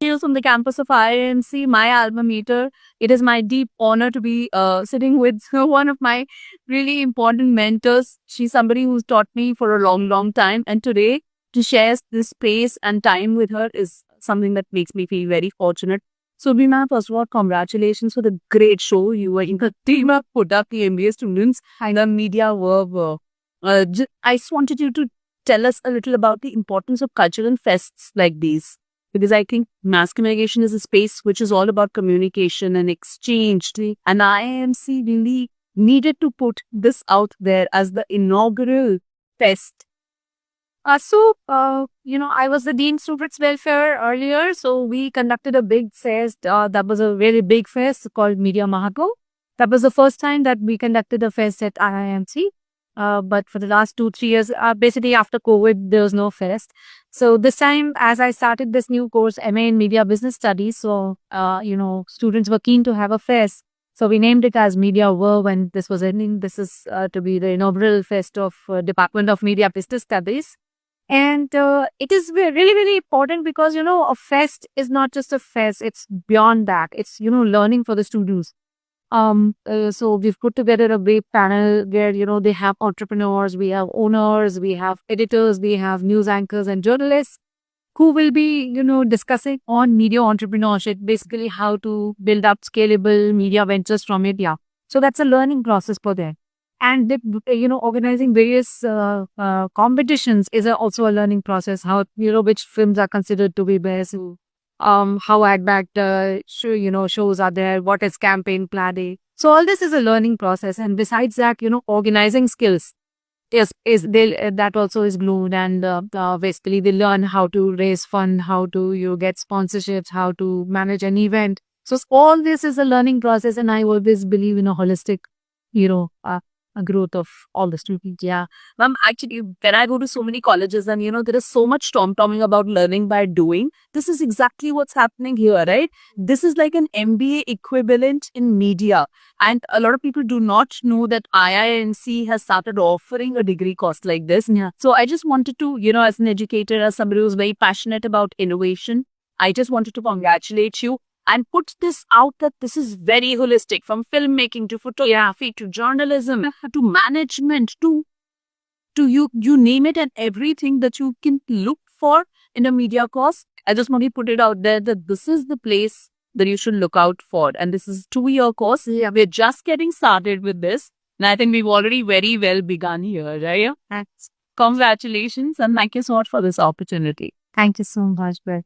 News from the campus of IIMC, my alma mater. It is my deep honor to be sitting with one of my really important mentors. She's somebody who's taught me for a long, long time. And today, to share this space and time with her is something that makes me feel very fortunate. So, Bhima, first of all, congratulations for the great show. You were in the team that put up the MBA students and the media verb. I just wanted you to tell us a little about the importance of cultural fests like these, because I think mass communication is a space which is all about communication and exchange. And IIMC really needed to put this out there as the inaugural fest. I was the Dean Students Welfare earlier. So we conducted a big fest. That was a very big fest called Media Mahako. That was the first time that we conducted a fest at IIMC. But for the last 2-3 years, basically after COVID, there was no fest. So this time, as I started this new course, MA in Media Business Studies, so, students were keen to have a fest. So we named it as Media Verve, and this was ending. This is to be the inaugural fest of Department of Media Business Studies. And it is really, really important because, a fest is not just a fest. It's beyond that. It's, learning for the students. So we've put together a big panel where, they have entrepreneurs, we have owners, we have editors, we have news anchors and journalists who will be, discussing on media entrepreneurship, basically how to build up scalable media ventures from media. So that's a learning process for them. And, organizing various competitions is also a learning process. How, which films are considered to be best, how ad backed shows are there, what is campaign planning. So all this is a learning process. And besides that, organizing skills that also is glued. And basically they learn how to raise fund, how to get sponsorships, how to manage an event. So all this is a learning process, and I always believe in a holistic, a growth of all the students. Yeah. Ma'am, actually, when I go to so many colleges and, there is so much tom-tomming about learning by doing, this is exactly what's happening here, right? This is like an MBA equivalent in media. And a lot of people do not know that IINC has started offering a degree course like this. Yeah. So I just wanted to, as an educator, as somebody who's very passionate about innovation, I just wanted to congratulate you and put this out that this is very holistic, from filmmaking to photography to journalism to management to you name it, and everything that you can look for in a media course. I just want to put it out there that this is the place that you should look out for. And this is a 2-year course. Yeah, we're just getting started with this. And I think we've already very well begun here, right? Thanks. Congratulations, and thank you so much for this opportunity. Thank you so much, Beth.